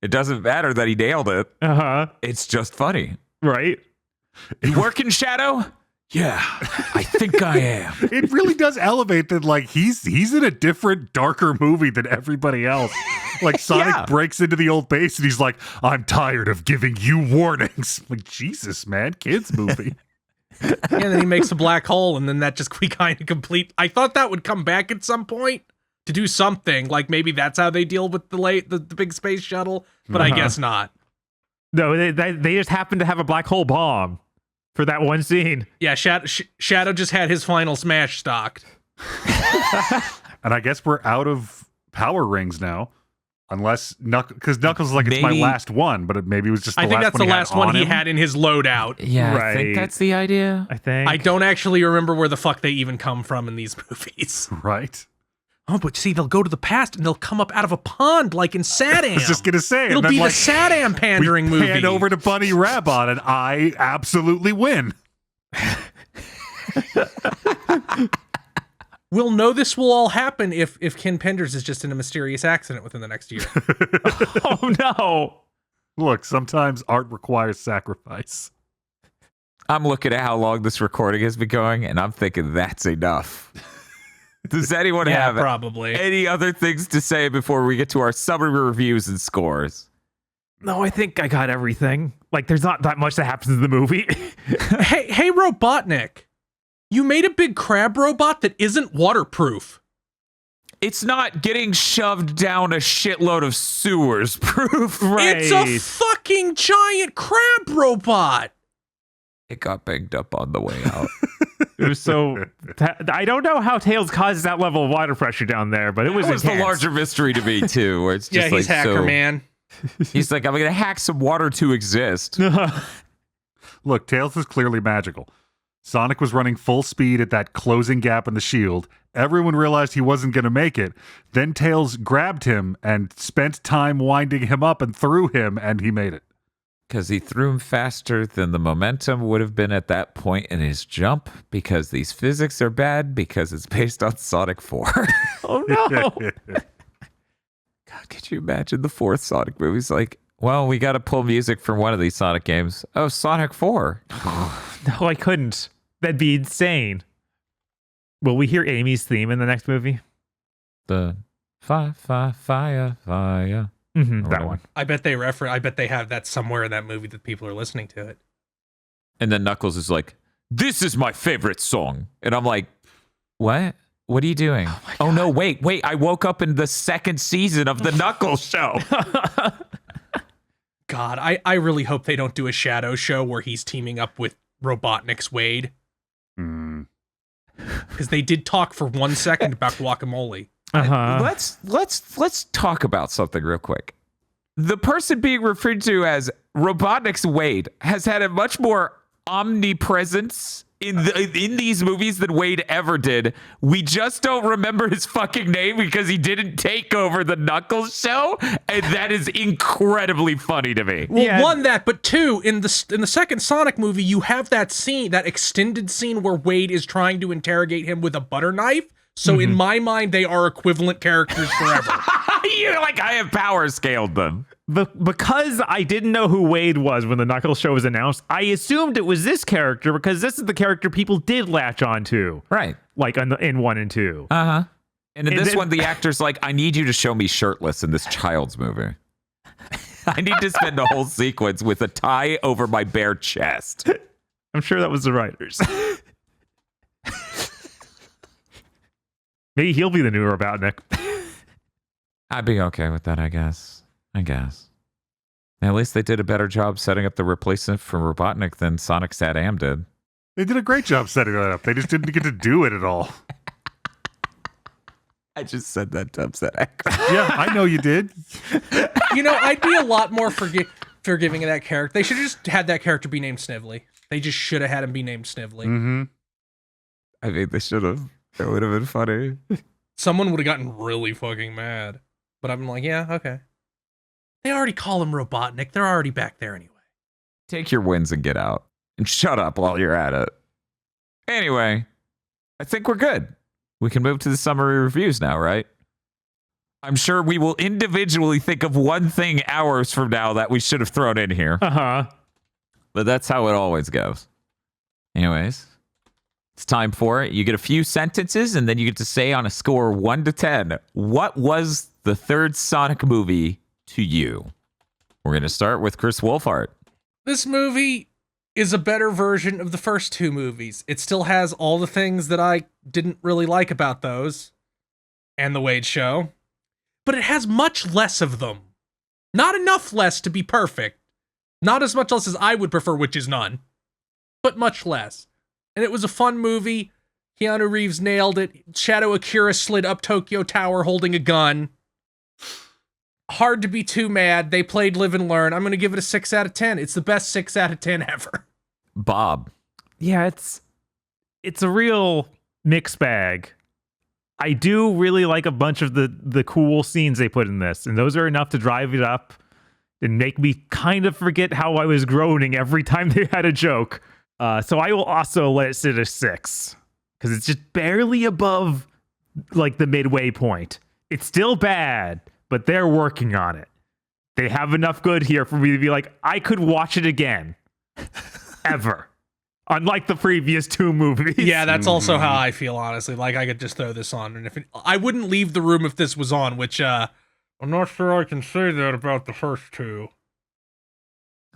It doesn't matter that he nailed it. Uh-huh. It's just funny. Right? You working, Shadow? Yeah, I think I am. It really does elevate that, like, he's in a different, darker movie than everybody else. Like, Sonic breaks into the old base and he's like, I'm tired of giving you warnings. Like, Jesus, man, kids movie. Yeah, and then he makes a black hole, and then that just we kind of complete. I thought that would come back at some point to do something. Like, maybe that's how they deal with the big space shuttle, but I guess not. No, they just happen to have a black hole bomb for that one scene. Yeah, Shadow just had his final smash stocked. And I guess we're out of power rings now. Unless because Knuckles is like, it's my Maybe- last one, but maybe it was just the I think last that's one the last one he him. had in his loadout. Yeah, I Right. think that's the idea. I think. I don't actually remember where the fuck they even come from in these movies. Right? Oh, but see, they'll go to the past and they'll come up out of a pond like in Saddam. I was just gonna say, It'll and then, be like, the Saddam pandering we movie. pan over to Bunny Rabbit, and I absolutely win. We'll know this will all happen if Ken Penders is just in a mysterious accident within the next year. Oh, no. Look, sometimes art requires sacrifice. I'm looking at how long this recording has been going, and I'm thinking that's enough. Does anyone Yeah, have probably. any other things to say before we get to our summary reviews and scores? No, I think I got everything. Like, there's not that much that happens in the movie. Hey, Robotnik. You made a big crab robot that isn't waterproof. It's not getting shoved down a shitload of sewers proof. Right. It's a fucking giant crab robot. It got banged up on the way out. It was so... I don't know how Tails causes that level of water pressure down there, but it was That was the intense. larger mystery to me, too, where it's just Yeah, he's like, Hacker so, Man. He's like, I'm going to hack some water to exist. Look, Tails is clearly magical. Sonic was running full speed at that closing gap in the shield. Everyone realized he wasn't going to make it. Then Tails grabbed him and spent time winding him up and threw him, and he made it. Because he threw him faster than the momentum would have been at that point in his jump, because these physics are bad, because it's based on Sonic 4. Oh, no. God, could you imagine the fourth Sonic movie's like, well, we got to pull music from one of these Sonic games. Oh, Sonic 4. No, I couldn't. That'd be insane. Will we hear Amy's theme in the next movie? The fire. Mm-hmm, that whatever. one. I bet they have that somewhere in that movie that people are listening to it. And then Knuckles is like, this is my favorite song. And I'm like, what? What are you doing? Oh no, wait. I woke up in the second season of the Knuckles show. God, I really hope they don't do a Shadow show where he's teaming up with Robotnik's Wade. Because they did talk for 1 second about guacamole. Uh-huh. Let's talk about something real quick. The person being referred to as Robotnik's Wade has had a much more omnipresence in these movies than Wade ever did. We just don't remember his fucking name because he didn't take over the Knuckles show, and that is incredibly funny to me. Well, Yeah. one, that, but two, in the second Sonic movie, you have that scene, that extended scene where Wade is trying to interrogate him with a butter knife. So in my mind, they are equivalent characters forever. You're like, I have power scaled them. Because I didn't know who Wade was when the Knuckles show was announced, I assumed it was this character because this is the character people did latch onto. Right. Like in 1 and 2. Uh-huh. And in And this then- one, the actor's like, I need you to show me shirtless in this child's movie. I need to spend a whole sequence with a tie over my bare chest. I'm sure that was the writers. Maybe he'll be the new Robotnik. I'd be okay with that, I guess. At least they did a better job setting up the replacement for Robotnik than Sonic Sat-Am did. They did a great job setting that up. They just didn't get to do it at all. I just said that to upset Echo. Yeah, I know you did. I'd be a lot more forgiving of that character. They should have just had that character be named Snively. They just should have had him be named Snively. Mm-hmm. I mean, they should have. That would have been funny. Someone would have gotten really fucking mad. But I'm like, yeah, okay. They already call him Robotnik. They're already back there anyway. Take your wins and get out. And shut up while you're at it. Anyway, I think we're good. We can move to the summary reviews now, right? I'm sure we will individually think of one thing hours from now that we should have thrown in here. Uh-huh. But that's how it always goes. Anyways, it's time for it. You get a few sentences, and then you get to say on a score 1 to 10, what was the third Sonic movie to you? We're going to start with Chris Wolfhart. This movie is a better version of the first two movies. It still has all the things that I didn't really like about those and The Wade Show, but it has much less of them. Not enough less to be perfect. Not as much less as I would prefer, which is none, but much less. And it was a fun movie. Keanu Reeves nailed it. Shadow Akira slid up Tokyo Tower holding a gun. Hard to be too mad. They played Live and Learn. I'm going to give it a 6 out of 10. It's the best 6 out of 10 ever. Bob. Yeah, it's a real mixed bag. I do really like a bunch of the cool scenes they put in this, and those are enough to drive it up and make me kind of forget how I was groaning every time they had a joke. So I will also let it sit at 6, because it's just barely above like the midway point. It's still bad, but they're working on it. They have enough good here for me to be like, I could watch it again. Ever. Unlike the previous two movies. Yeah, that's also how I feel, honestly. Like, I could just throw this on, and I wouldn't leave the room if this was on, which, I'm not sure I can say that about the first two.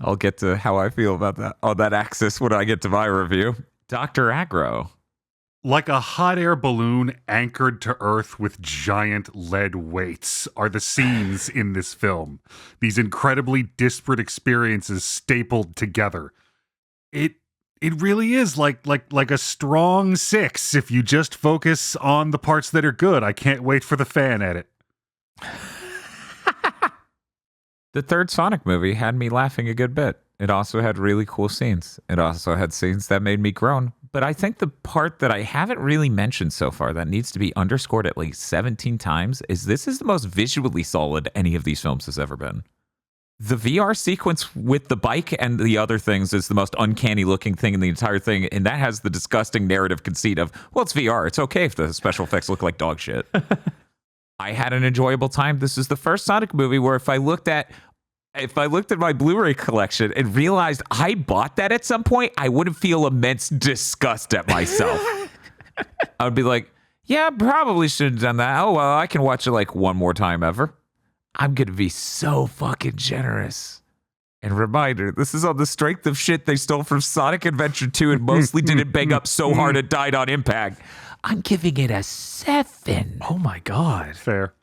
I'll get to how I feel about that on that axis when I get to my review. Dr. Aggro. Like a hot air balloon anchored to Earth with giant lead weights are the scenes in this film. These incredibly disparate experiences stapled together. It really is like a strong 6 if you just focus on the parts that are good. I can't wait for the fan edit. The third Sonic movie had me laughing a good bit. It also had really cool scenes. It also had scenes that made me groan. But I think the part that I haven't really mentioned so far that needs to be underscored at least 17 times is this is the most visually solid any of these films has ever been. The VR sequence with the bike and the other things is the most uncanny looking thing in the entire thing. And that has the disgusting narrative conceit of, well, it's VR. It's okay if the special effects look like dog shit. I had an enjoyable time. This is the first Sonic movie where if I looked at my Blu-ray collection and realized I bought that at some point, I wouldn't feel immense disgust at myself. I would be like, yeah, I probably should have done that. Oh, well, I can watch it like one more time ever. I'm going to be so fucking generous. And reminder, this is on the strength of shit they stole from Sonic Adventure 2 and mostly didn't bang up so hard it died on impact. I'm giving it a 7. Oh my God. Fair.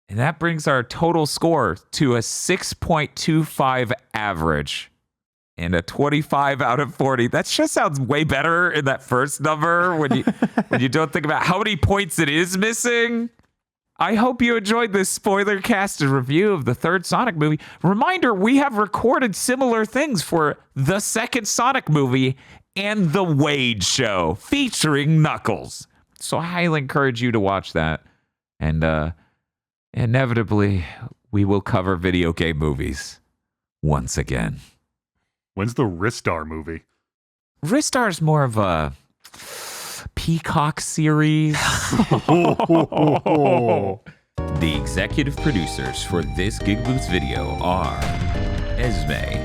And that brings our total score to a 6.25 average and a 25 out of 40. That just sounds way better in that first number when you don't think about how many points it is missing. I hope you enjoyed this spoiler cast and review of the third Sonic movie. Reminder, we have recorded similar things for the second Sonic movie and The Wade Show featuring Knuckles. So I highly encourage you to watch that. And inevitably, we will cover video game movies once again. When's the Ristar movie? Ristar's more of a Peacock series. The executive producers for this GigaBoots video are Esme,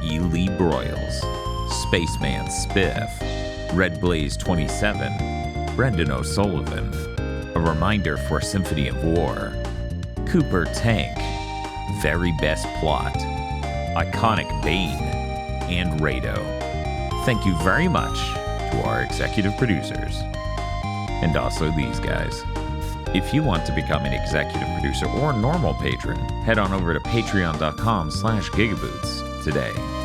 Ely Broyles, Spaceman Spiff, Red Blaze 27, Brendan O'Sullivan, A Reminder for Symphony of War, Cooper Tank, very best plot, iconic Bane, and Rado. Thank you very much to our executive producers. And also these guys. If you want to become an executive producer or normal patron, head on over to patreon.com/gigaboots today.